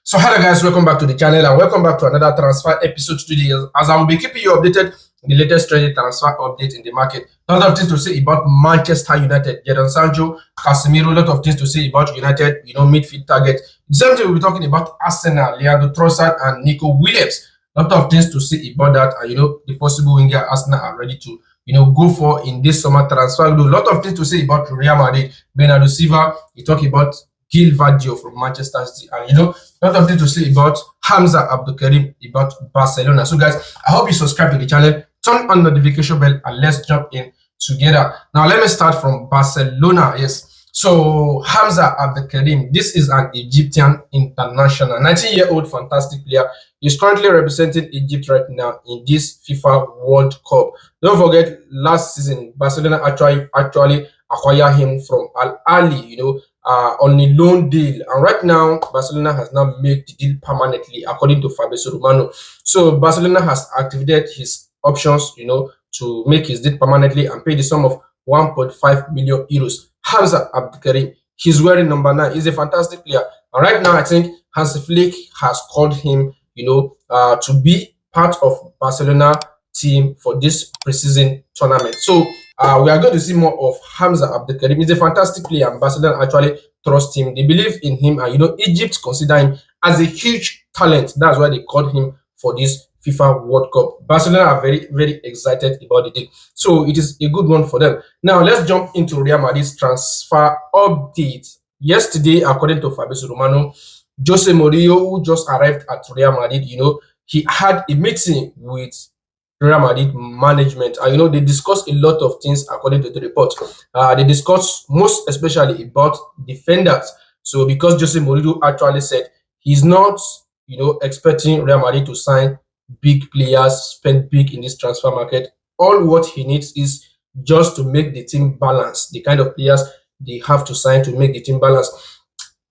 So hello guys, welcome back to the channel and welcome back to another transfer episode today, as I will be keeping you updated in the latest trending transfer update in the market. A lot of things to say about Manchester United, Jadon Sancho, Casemiro, a lot of things to say about United, midfield target. The same thing we'll be talking about Arsenal, Leandro Trossard and Nico Williams. A lot of things to say about that and the possible winger Arsenal are ready to go for in this summer transfer. A lot of things to say about Real Madrid, Bernardo Silva. We talk about GVARDIOL from Manchester City, and a lot of things to say about HAMZA Abubakar about Barcelona. So guys, I hope you subscribe to the channel, turn on notification bell, and let's jump in together. Now let me start from Barcelona. Yes, so HAMZA Abubakar, this is an Egyptian international, 19-year-old fantastic player. He's currently representing Egypt right now in this FIFA World Cup. Don't forget, last season Barcelona actually acquired him from Al Ahly, on a loan deal, and right now Barcelona has now made the deal permanently, according to Fabrizio Romano. So Barcelona has activated his options, to make his deal permanently and pay the sum of 1.5 million euros. HAMZA Abubakar, he's wearing number 9. He's a fantastic player, and right now I think Hansi Flick has called him, to be part of Barcelona team for this preseason tournament. So we are going to see more of HAMZA Abubakar. He's a fantastic player, and Barcelona actually trust him. They believe in him, and Egypt consider him as a huge talent. That's why they called him for this FIFA World Cup. Barcelona are very, very excited about the deal, so it is a good one for them. Now let's jump into Real Madrid's transfer update. Yesterday, according to Fabrizio Romano, Jose Mourinho, who just arrived at Real Madrid, he had a meeting with Real Madrid management, and they discussed a lot of things according to the report. They discussed most especially about defenders. So because Jose Mourinho actually said he's not expecting Real Madrid to sign big players, spend big in this transfer market. All what he needs is just to make the team balance, the kind of players they have to sign to make the team balance.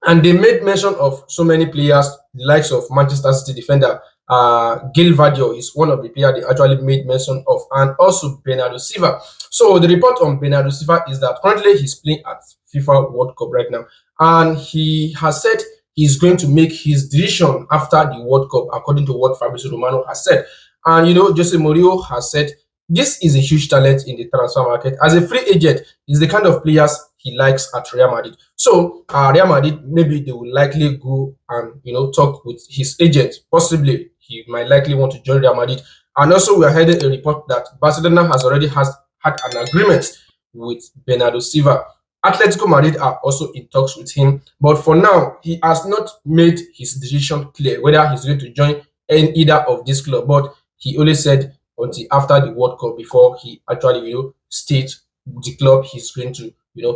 And they made mention of so many players, the likes of Manchester City defender GVARDIOL is one of the players they actually made mention of, and also Bernardo Silva. So the report on Bernardo Silva is that currently he's playing at FIFA World Cup right now, and he has said he's going to make his decision after the World Cup, according to what Fabrizio Romano has said. And Jose Mourinho has said this is a huge talent in the transfer market. As a free agent, he's the kind of players he likes at Real Madrid. So Real Madrid, maybe they will likely go and talk with his agent. Possibly he might likely want to join Real Madrid. And also we are hearing a report that Barcelona has already had an agreement with Bernardo Silva. Atletico Madrid are also in talks with him, but for now he has not made his decision clear whether he's going to join either of this club. But he only said until after the World Cup before he actually states the club he's going to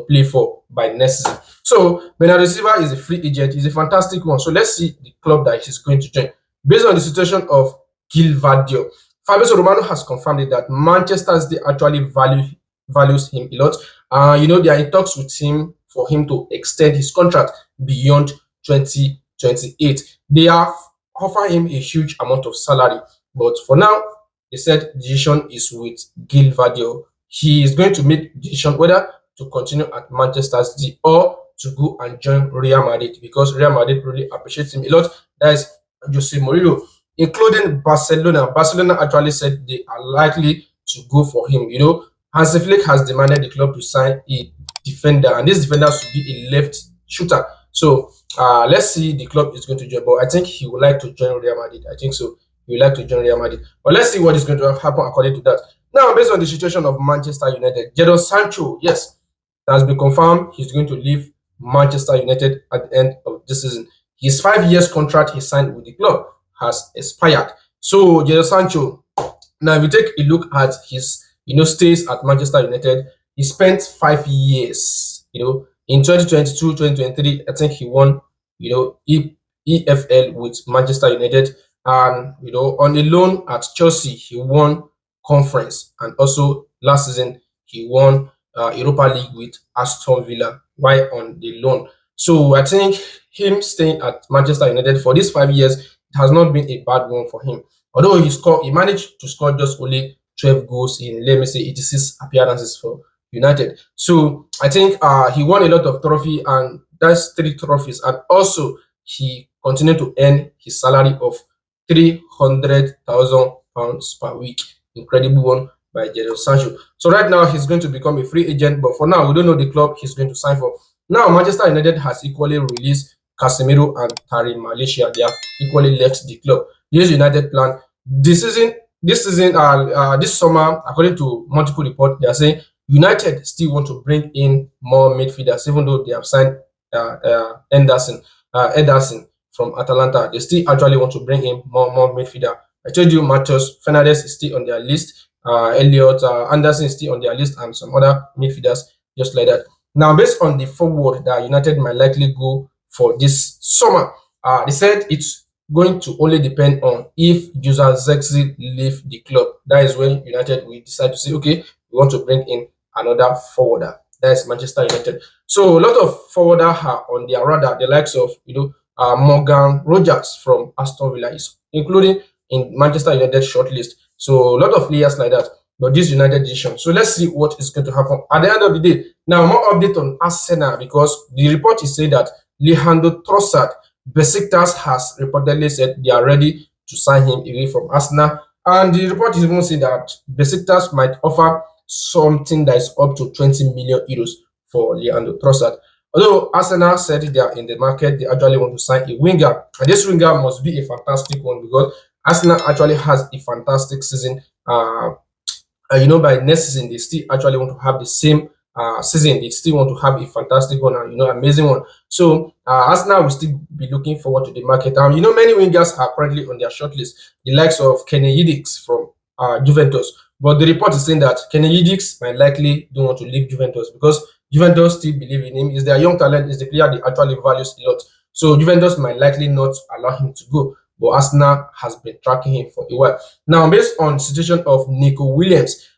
play for by next season. So Bernardo Silva is a free agent. He's a fantastic one. So let's see the club that he's going to join. Based on the situation of GVARDIOL, Fabrizio Romano has confirmed that Manchester City actually values him a lot. They are in talks with him for him to extend his contract beyond 2028. They have offered him a huge amount of salary, but for now, they said the decision is with GVARDIOL. He is going to make the decision whether to continue at Manchester City or to go and join Real Madrid, because Real Madrid really appreciates him a lot. That is Jose Mourinho, including Barcelona. Barcelona actually said they are likely to go for him. Hansi Flick has demanded the club to sign a defender, and this defender should be a left shooter. So let's see the club is going to join, but I think he would like to join Real Madrid. I think so. He would like to join Real Madrid, but let's see what is going to happen according to that. Now, based on the situation of Manchester United, Jadon Sancho, yes, it has been confirmed he's going to leave Manchester United at the end of this season. His 5 years contract he signed with the club has expired. So Jadon Sancho, now if you take a look at his stays at Manchester United, he spent 5 years. In 2022, 2023, I think he won EFL with Manchester United, and on a loan at Chelsea he won conference, and also last season he won Europa League with Aston Villa while on the loan. So I think him staying at Manchester United for these 5 years, it has not been a bad one for him. Although he managed to score just only 12 goals in, let me say, 86 appearances for United. So I think he won a lot of trophy, and that's 3 trophies, and also he continue to earn his salary of £300,000 per week. Incredible one by Jadon Sancho. So right now he's going to become a free agent, but for now we don't know the club he's going to sign for. Now Manchester United has equally released Casemiro and Tari Malaysia. They have equally left the club. This United plan this summer, according to multiple reports, they are saying United still want to bring in more midfielders, even though they have signed Ederson from Atalanta. They still actually want to bring in more midfielder. I told you Matheus Fernandes is still on their list. Elliot Anderson is still on their list, and some other midfielders just like that. Now, based on the forward that United might likely go for this summer, they said it's going to only depend on if user Zexi leave the club. That is when United will decide to say, okay, we want to bring in another forwarder. That is Manchester United. So a lot of forwarder are on their radar, the likes of Morgan Rogers from Aston Villa, including in Manchester United shortlist. So a lot of players like that. But this United decision. So let's see what is going to happen at the end of the day. Now, more update on Arsenal, because the report is saying that Leandro Trossard, Besiktas has reportedly said they are ready to sign him away from Arsenal. And the report is even saying that Besiktas might offer something that is up to 20 million euros for Leandro Trossard. Although Arsenal said they are in the market, they actually want to sign a winger. And this winger must be a fantastic one, because Arsenal actually has a fantastic season. By next season, they still actually want to have the same season. They still want to have a fantastic one and, amazing one. So Arsenal will still be looking forward to the market. Many wingers are currently on their shortlist, the likes of Kenny Yildiz from Juventus. But the report is saying that Kenny Yildiz might likely don't want to leave Juventus, because Juventus still believe in him. Is their young talent, is the player they actually values a lot. So Juventus might likely not allow him to go. But Arsenal has been tracking him for a while. Now, based on the situation of Nico Williams,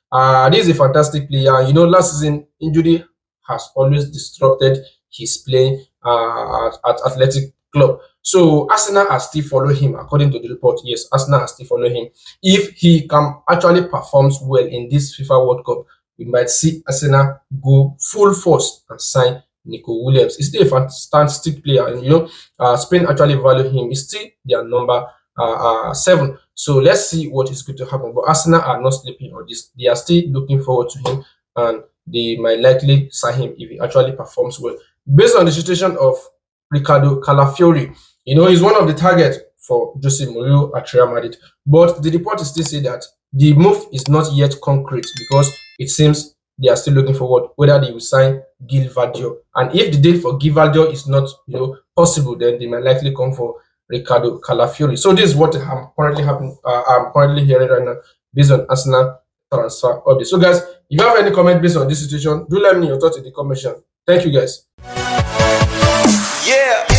this is a fantastic player. Last season, injury has always disrupted his playing at Athletic Club. So Arsenal are still following him, according to the report. Yes, Arsenal are still following him. If he can actually performs well in this FIFA World Cup, we might see Arsenal go full force and sign Nico Williams. He's still a fantastic player, and Spain actually value him. He's still their number 7. So let's see what is going to happen. But Arsenal are not sleeping on this. They are still looking forward to him, and they might likely sign him if he actually performs well. Based on the situation of Ricardo Calafiori, he's one of the targets for Jose Mourinho at Real Madrid. But the report is still saying that the move is not yet concrete, because it seems they are still looking forward whether they will sign GVARDIOL. And if the deal for GVARDIOL is not possible, then they might likely come for Ricardo Calafiori. So this is what I'm currently hearing right now based on Arsenal transfer update. So guys, if you have any comment based on this situation, do let me know your thoughts in the comment section. Thank you guys. Yeah.